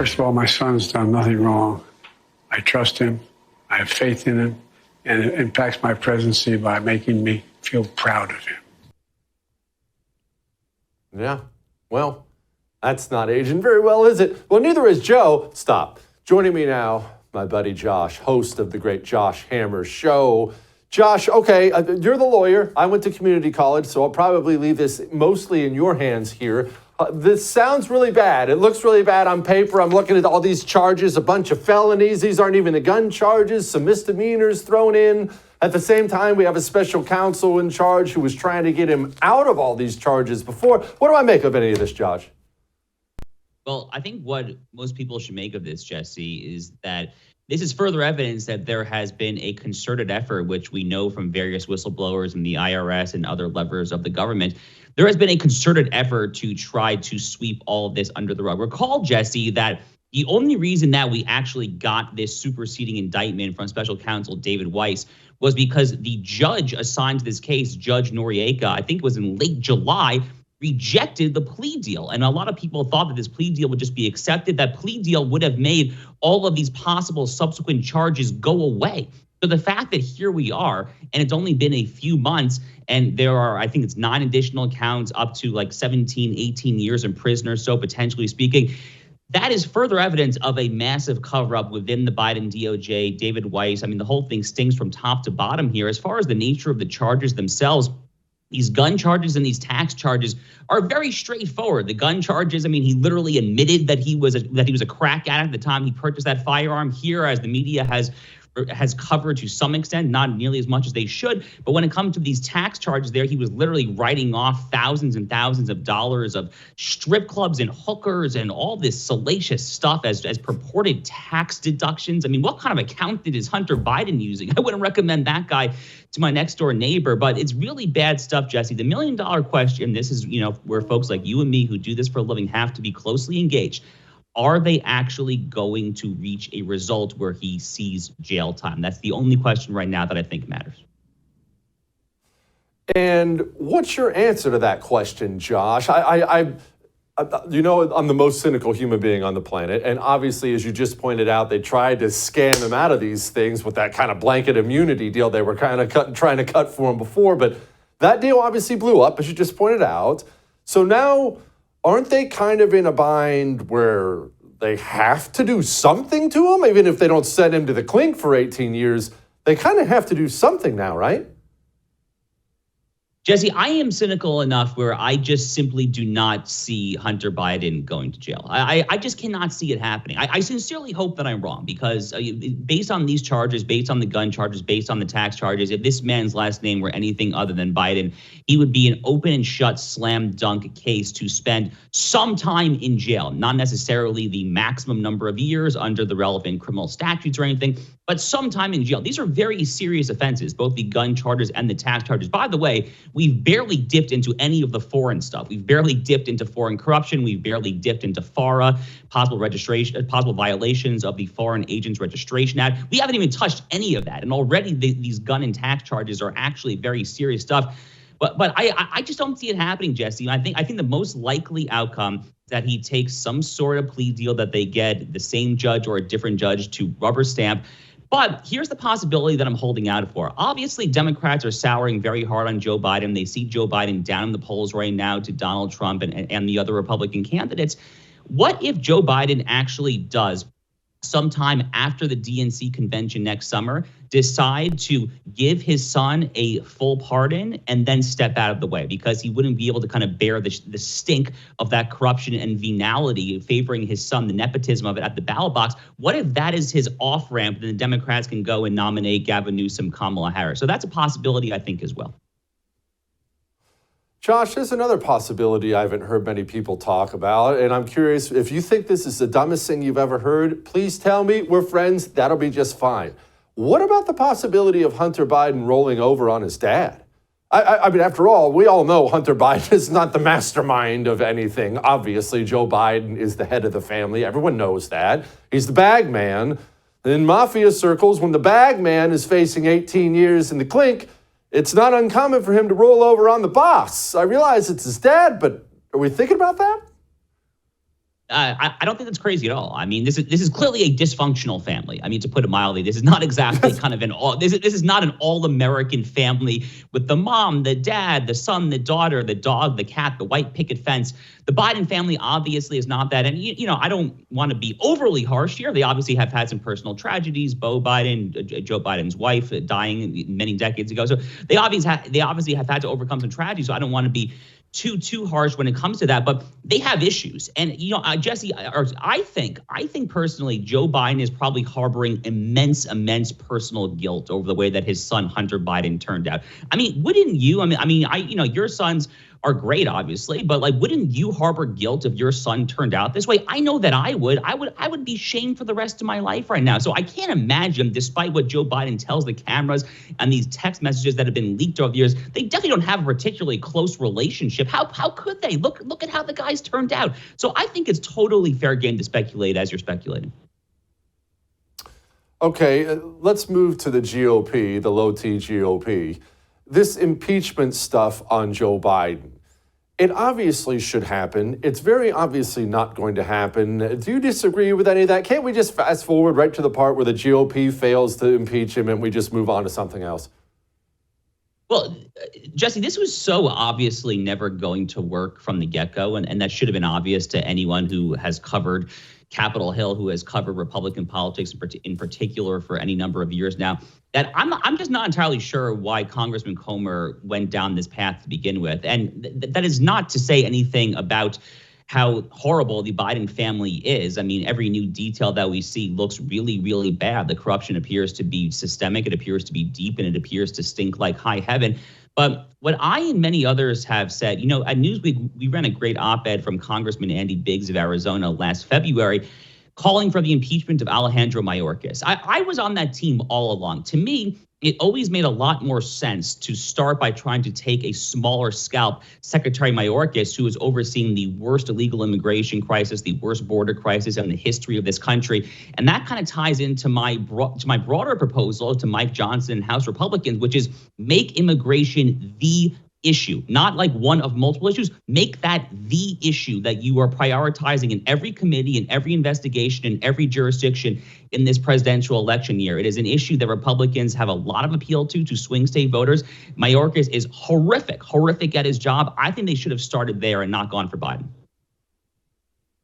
First of all, my son's done nothing wrong. I trust him. I have faith in him. And it impacts my presidency by making me feel proud of him. Yeah, well, that's not aging very well, is it? Well, neither is Joe. Stop. Joining me now, my buddy Josh, host of the great Josh Hammer Show. Josh, okay, you're the lawyer. I went to community college, so I'll probably leave this mostly in your hands here. This sounds really bad. It looks really bad on paper. I'm looking at all these charges, a bunch of felonies. These aren't even the gun charges, some misdemeanors thrown in. At the same time, we have a special counsel in charge who was trying to get him out of all these charges before. What do I make of any of this, Josh? Well, I think what most people should make of this, Jesse, is that this is further evidence that there has been a concerted effort, which we know from various whistleblowers in the IRS and other levers of the government. There has been a concerted effort to try to sweep all of this under the rug. Recall, Jesse, that the only reason that we actually got this superseding indictment from special counsel David Weiss was because the judge assigned to this case, Judge Noriega, I think it was in late July, rejected the plea deal. And a lot of people thought that this plea deal would just be accepted. That plea deal would have made all of these possible subsequent charges go away. So the fact that here we are, and it's only been a few months, and there are, I think it's 9 additional counts up to like 17, 18 years in prison or so, potentially speaking, that is further evidence of a massive cover-up within the Biden DOJ, David Weiss. I mean, the whole thing stings from top to bottom here. As far as the nature of the charges themselves, these gun charges and these tax charges are very straightforward. The gun charges, I mean, he literally admitted that he was a crack addict at the time he purchased that firearm. Here, as the media has covered to some extent, not nearly as much as they should. But when it comes to these tax charges there, he was literally writing off thousands and thousands of dollars of strip clubs and hookers and all this salacious stuff as purported tax deductions. I mean, what kind of accountant is Hunter Biden using? I wouldn't recommend that guy to my next door neighbor, but it's really bad stuff, Jesse. The $1 million question, this is, where folks like you and me who do this for a living have to be closely engaged. Are they actually going to reach a result where he sees jail time? That's the only question right now that I think matters. And what's your answer to that question, Josh? I'm the most cynical human being on the planet. And obviously, as you just pointed out, they tried to scam him out of these things with that kind of blanket immunity deal they were kind of trying to cut for him before. But that deal obviously blew up, as you just pointed out. So now, aren't they kind of in a bind where they have to do something to him? Even if they don't send him to the clink for 18 years, they kind of have to do something now, right? Jesse, I am cynical enough where I just simply do not see Hunter Biden going to jail. I just cannot see it happening. I sincerely hope that I'm wrong because based on these charges, based on the gun charges, based on the tax charges, if this man's last name were anything other than Biden, he would be an open and shut slam dunk case to spend some time in jail, not necessarily the maximum number of years under the relevant criminal statutes or anything, but some time in jail. These are very serious offenses, both the gun charges and the tax charges. By the way, we've barely dipped into any of the foreign stuff. We've barely dipped into foreign corruption. We've barely dipped into FARA, possible violations of the Foreign Agents Registration Act. We haven't even touched any of that. And already these gun and tax charges are actually very serious stuff. But I just don't see it happening, Jesse. I think the most likely outcome is that he takes some sort of plea deal that they get the same judge or a different judge to rubber stamp. But here's the possibility that I'm holding out for. Obviously, Democrats are souring very hard on Joe Biden. They see Joe Biden down in the polls right now to Donald Trump and the other Republican candidates. What if Joe Biden actually does, sometime after the DNC convention next summer, decide to give his son a full pardon and then step out of the way because he wouldn't be able to kind of bear the stink of that corruption and venality favoring his son, the nepotism of it at the ballot box? What if that is his off-ramp and the Democrats can go and nominate Gavin Newsom, Kamala Harris? So that's a possibility, I think, as well. Josh, there's another possibility I haven't heard many people talk about, and I'm curious, if you think this is the dumbest thing you've ever heard, please tell me. We're friends. That'll be just fine. What about the possibility of Hunter Biden rolling over on his dad? I mean, after all, we all know Hunter Biden is not the mastermind of anything. Obviously, Joe Biden is the head of the family. Everyone knows that. He's the bag man. In mafia circles, when the bag man is facing 18 years in the clink, it's not uncommon for him to roll over on the boss. I realize it's his dad, but are we thinking about that? I don't think that's crazy at all. I mean, this is clearly a dysfunctional family. I mean, to put it mildly, this is not exactly kind of this is not an all-American family with the mom, the dad, the son, the daughter, the dog, the cat, the white picket fence. The Biden family obviously is not that. And, I don't want to be overly harsh here. They obviously have had some personal tragedies. Beau Biden, Joe Biden's wife, dying many decades ago. So they obviously have had to overcome some tragedies. So I don't want to be too harsh when it comes to that, but they have issues. And Jesse, I think personally, Joe Biden is probably harboring immense personal guilt over the way that his son Hunter Biden turned out. I mean, wouldn't you? Your sons are great, obviously, but wouldn't you harbor guilt if your son turned out this way? I know that I would. I would be shamed for the rest of my life right now. So I can't imagine, despite what Joe Biden tells the cameras and these text messages that have been leaked over the years, they definitely don't have a particularly close relationship. How could they? Look at how the guys turned out. So I think it's totally fair game to speculate as you're speculating. Okay, let's move to the GOP, the low T GOP. This impeachment stuff on Joe Biden, it obviously should happen. It's very obviously not going to happen. Do you disagree with any of that? Can't we just fast forward right to the part where the GOP fails to impeach him and we just move on to something else? Well, Jesse, this was so obviously never going to work from the get-go, and that should have been obvious to anyone who has covered Capitol Hill, who has covered Republican politics in particular for any number of years now, that I'm just not entirely sure why Congressman Comer went down this path to begin with. And that is not to say anything about how horrible the Biden family is. I mean, every new detail that we see looks really, really bad. The corruption appears to be systemic, it appears to be deep, and it appears to stink like high heaven. But what I and many others have said, at Newsweek, we ran a great op-ed from Congressman Andy Biggs of Arizona last February, calling for the impeachment of Alejandro Mayorkas. I was on that team all along. To me, it always made a lot more sense to start by trying to take a smaller scalp Secretary Mayorkas, who is overseeing the worst illegal immigration crisis, the worst border crisis in the history of this country. And that kind of ties into my broader proposal to Mike Johnson and House Republicans, which is make immigration the issue, not like one of multiple issues. Make that the issue that you are prioritizing in every committee, in every investigation, in every jurisdiction in this presidential election year. It is an issue that Republicans have a lot of appeal to swing state voters. Mayorkas is horrific at his job. I think they should have started there and not gone for Biden.